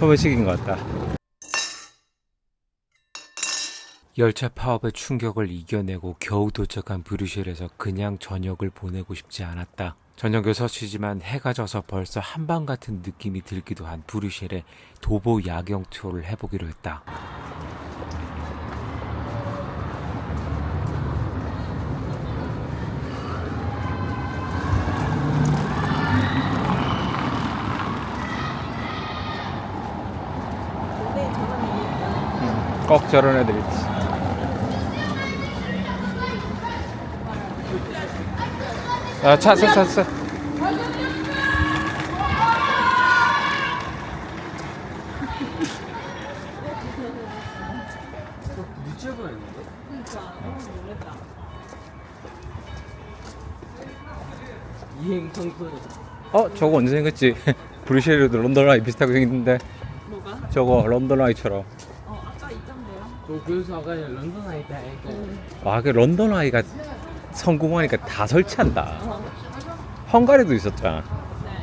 소매식인 것 같다. 열차 파업의 충격을 이겨내고 겨우 도착한 브뤼셀에서 그냥 저녁을 보내고 싶지 않았다. 저녁 6시지만 해가 져서 벌써 한밤 같은 느낌이 들기도 한 브뤼셀의 도보 야경 투어를 해보기로 했다. 꼭 저런 애들 있지. 아, 차. 유치해보라 했는데? 그러니까 너무 놀랬다. 이행 청소년. 저거 언제 생겼지? 브뤼셀도 런던 아이 비슷하게 생겼는데 뭐가? 저거 런던 아이처럼. 아까 있던데요? 저 그래서 아까 런던 아이 때 와, 그 런던 아이가 성공하니까 다 설치한다. 헝가리도 있었잖아. 네.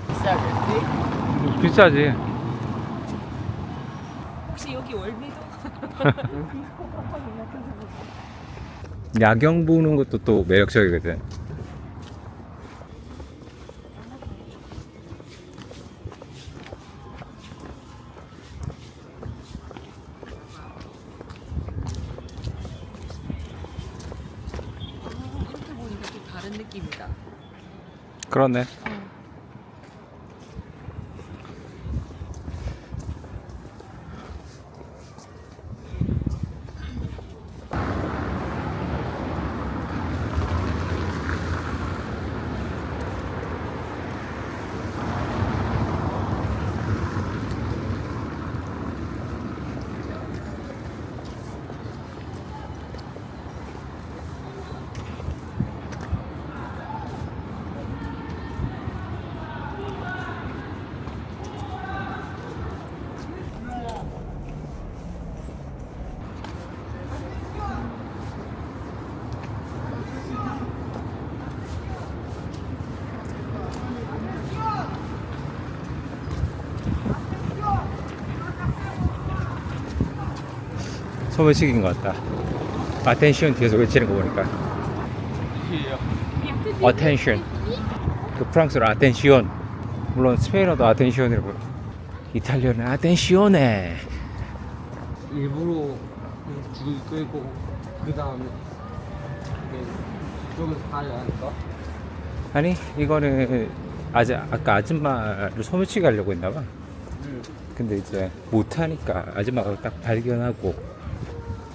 비싸겠지? 비싸지. 혹시 여기 월미도? 야경 보는 것도 또 매력적이거든. 이렇게 보니까 좀 다른 느낌이다. 그렇네. 소매식인 것 같다. 아텐션 뒤에서 외치는 거 보니까. 아텐션. 그 프랑스로 아텐시온. 물론 스페인어도 아텐시온이라고. 이탈리아는 아텐시오네. 일부러 줄 끌고 그 다음에 이쪽에서 가지 않을까? 아니 이거는 아까 아줌마를 소매치기 하려고 했나봐. 응. 근데 이제 못하니까 아줌마가 딱 발견하고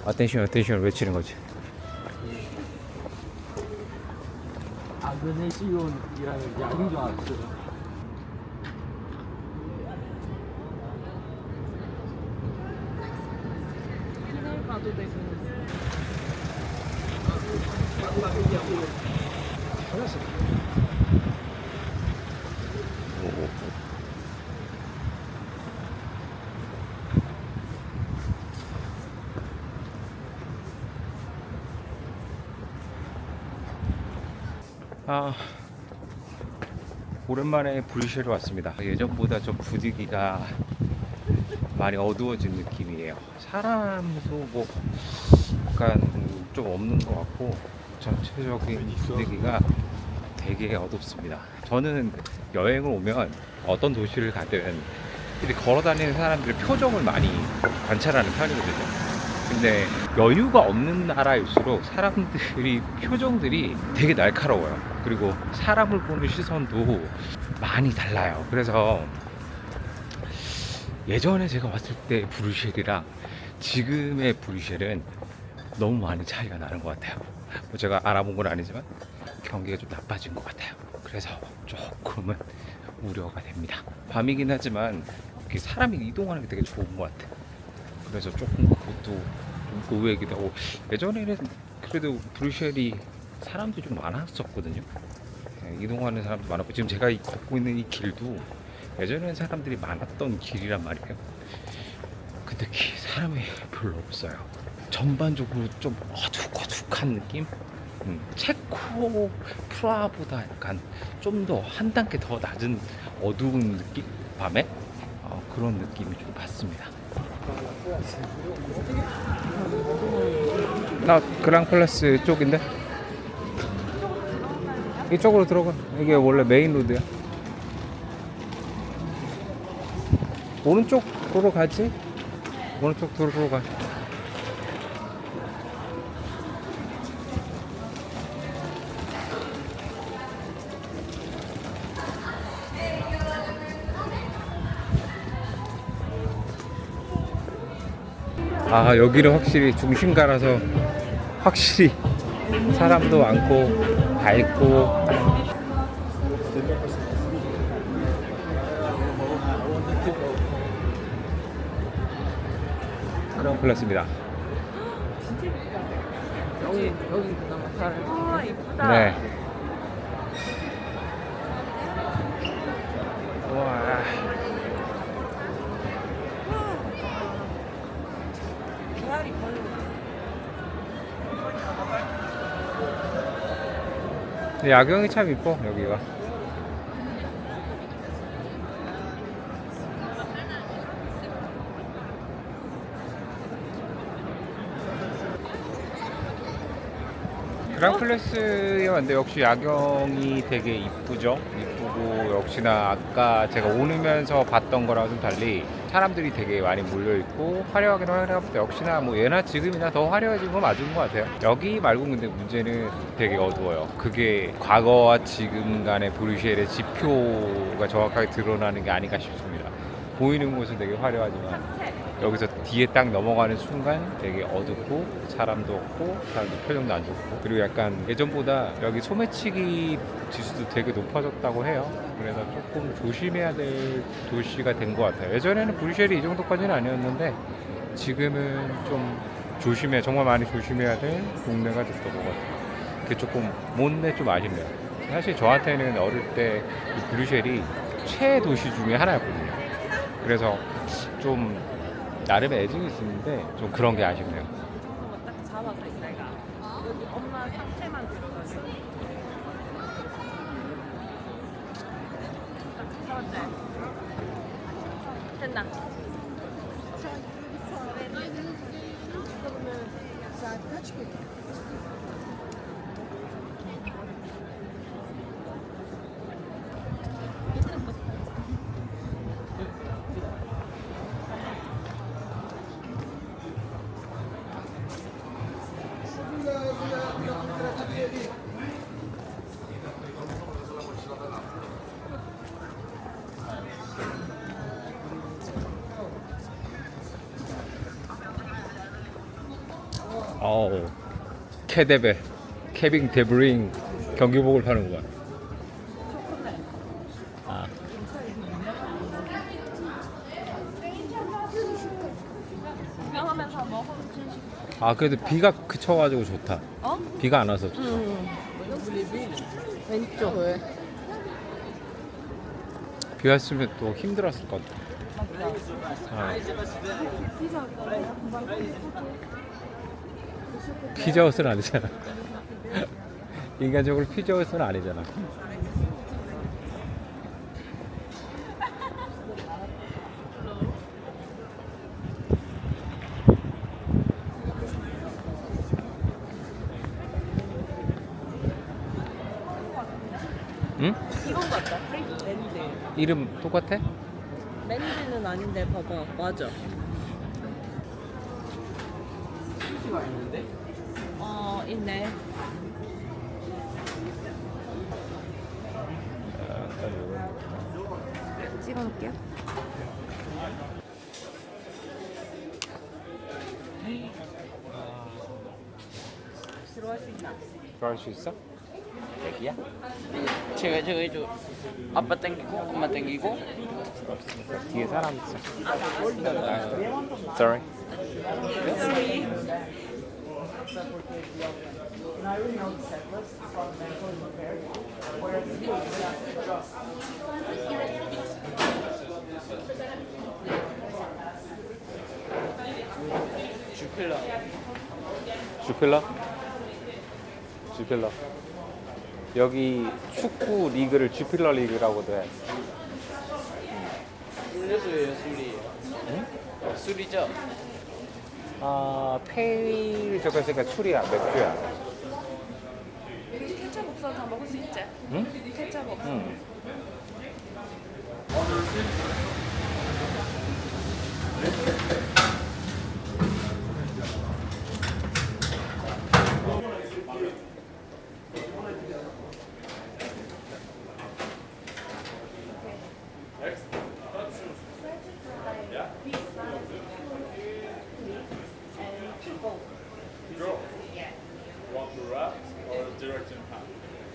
아텐션을 외치는 거지. 아그네시온이라는 약인 줄 알았어. 하늘 봐도 되고. 오랜만에 브뤼셀에 왔습니다. 예전보다 좀 분위기가 많이 어두워진 느낌이에요. 사람도 뭐 약간 좀 없는 것 같고 전체적인 분위기가 되게 어둡습니다. 저는 여행을 오면 어떤 도시를 가든 이렇게 걸어다니는 사람들의 표정을 많이 관찰하는 편이거든요. 근데 여유가 없는 나라일수록 사람들이 표정들이 되게 날카로워요. 그리고 사람을 보는 시선도 많이 달라요. 그래서 예전에 제가 왔을 때 브뤼셀이랑 지금의 브뤼셀은 너무 많이 차이가 나는 것 같아요. 뭐 제가 알아본 건 아니지만 경기가 좀 나빠진 것 같아요. 그래서 조금은 우려가 됩니다. 밤이긴 하지만 이렇게 사람이 이동하는 게 되게 좋은 것 같아요. 그래서 조금 그것도 좀 의외이기도 하고, 예전에는 그래도 브뤼셀이 사람들이 좀 많았었거든요. 이동하는 사람도 많았고, 지금 제가 걷고 있는 이 길도 예전에는 사람들이 많았던 길이란 말이에요. 근데 사람이 별로 없어요. 전반적으로 좀 어둑어둑한 느낌? 체코 프라하보다 약간 좀 더 한 단계 더 낮은 어두운 느낌? 밤에? 그런 느낌이 좀 받습니다. 나 그랑플라스 쪽인데? 이쪽으로 들어가. 이게 원래 메인 로드야. 오른쪽으로 가지? 오른쪽 도로로 가. 아, 여기는 확실히 중심가라서 확실히 사람도 많고 밝고. 그런 플러스입니다. 여기 그나마 잘. 아 이쁘다. 네. 와. 계열이 별로. 야경이 참 이뻐 여기가. 그랑플레스에 왔는데 역시 야경이 되게 이쁘죠. 이쁘고 역시나 아까 제가 오면서 봤던 거랑 좀 달리 사람들이 되게 많이 몰려있고 화려하긴 화려한데 역시나 뭐 예나 지금이나 더 화려해진 건 맞은 것 같아요. 여기 말고 근데 문제는 되게 어두워요. 그게 과거와 지금 간의 브뤼셀의 지표가 정확하게 드러나는 게 아닌가 싶습니다. 보이는 곳은 되게 화려하지만 여기서 뒤에 딱 넘어가는 순간 되게 어둡고 사람도 없고 사람들 표정도 안 좋고, 그리고 약간 예전보다 여기 소매치기 지수도 되게 높아졌다고 해요. 그래서 조금 조심해야 될 도시가 된 것 같아요. 예전에는 브뤼셀이 이 정도까지는 아니었는데 지금은 좀 정말 많이 조심해야 될 동네가 됐던 것 같아요. 그게 조금 못내 좀 아쉽네요. 사실 저한테는 어릴 때 이 브뤼셀이 최도시 중에 하나였거든요. 그래서 좀 나름의 애증이 있었는데 좀 그런 게 아쉽네요. 저거 딱 잡아서 내가 여기 엄마 상체만 들어가서. 잡았지? 된다. 캐데벨 캐빙 데브링 경기복을 파는구만. 아. 구경하면서 먹으면 아, 그래도 비가 그쳐가지고 좋다. 어? 비가 안 와서 좋다. 왼쪽. 왜? 비 왔으면 또 힘들었을 것 같아. 아. 피자헛은 아니잖아. 인간적으로 피자헛은 아니잖아. 응? 이건 같다. 랜드. 이름 똑같아? 랜드는 아닌데 봐봐. 맞아. 수시가 있는데? 있네. 찍어놓을게요. 들어갈 수 있나? 들어갈 수 있어? 애기야? 제가 해줘. 아빠 땡기고 엄마 땡기고. 뒤에 사람 있어. Sorry. Sorry. 주필라. 주필라? 주필러. 여기 축구 리그를 주필러 리그라고도 해. 술래수예요, 술이. 응? 술이죠? 아, 페일 적었으니까 술이야, 맥주야. 여기 케첩 없어도 다 먹을 수 있지? 응? 케첩 없어. 응.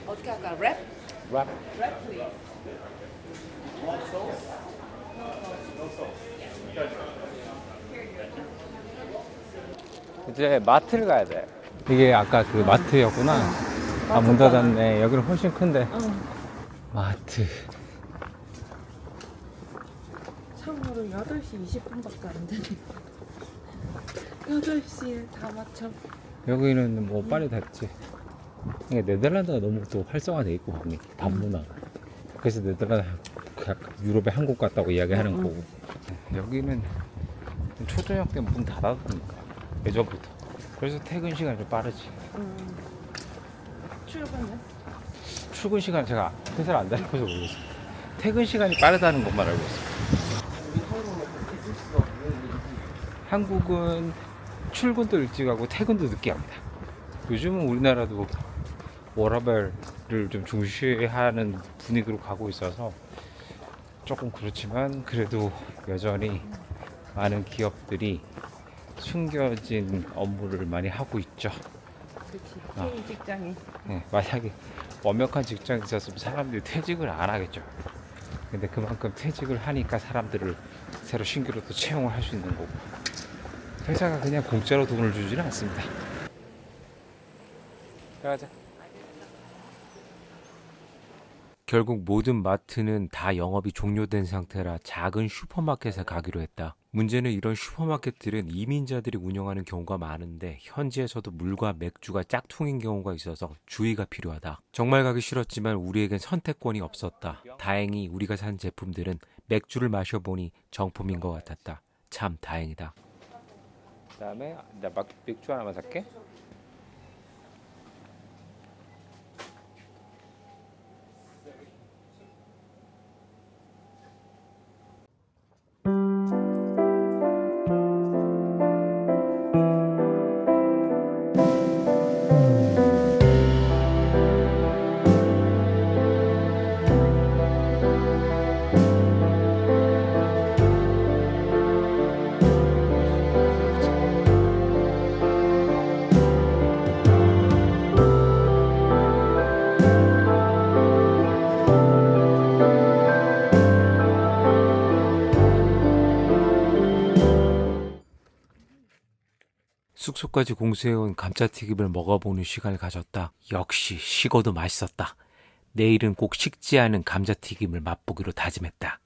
어떻게 할까? 랩? 랍. 랩 플리즈. 이제 마트를 가야 돼. 이게 아까 그 마트였구나. 아, 문 닫았네. 여기는 훨씬 큰데. 마트. 참고로 8시 20분밖에 안 되네. 8시에 다 맞춰. 여기는 뭐 빨리 닫지. 이게 네덜란드가 너무 또 활성화돼 있고 반문화. 그래서 네덜란드 약간 유럽의 한국 같다고 이야기하는 거고. 여기는 초저녁 때 문 닫아두니까 예전부터. 그래서 퇴근 시간이 좀 빠르지. 출근은? 출근 시간 제가 회사를 안 다녀서 모르겠어요. 퇴근 시간이 빠르다는 것만 알고 있어요. 한국은 출근도 일찍 하고 퇴근도 늦게 합니다. 요즘은 우리나라도 워라밸을 좀 중시하는 분위기로 가고 있어서 조금 그렇지만 그래도 여전히 많은 기업들이 숨겨진 업무를 많이 하고 있죠. 그치. 아. K 직장이. 네, 만약에 완벽한 직장이 있었으면 사람들이 퇴직을 안 하겠죠. 근데 그만큼 퇴직을 하니까 사람들을 새로 신규로 또 채용을 할 수 있는 거고, 회사가 그냥 공짜로 돈을 주지는 않습니다. 가자. 결국 모든 마트는 다 영업이 종료된 상태라 작은 슈퍼마켓에 가기로 했다. 문제는 이런 슈퍼마켓들은 이민자들이 운영하는 경우가 많은데 현지에서도 물과 맥주가 짝퉁인 경우가 있어서 주의가 필요하다. 정말 가기 싫었지만 우리에겐 선택권이 없었다. 다행히 우리가 산 제품들은 맥주를 마셔보니 정품인 것 같았다. 참 다행이다. 그 다음에 나 맥주 하나만 살게. 숙소까지 공수해온 감자튀김을 먹어보는 시간을 가졌다. 역시 식어도 맛있었다. 내일은 꼭 식지 않은 감자튀김을 맛보기로 다짐했다.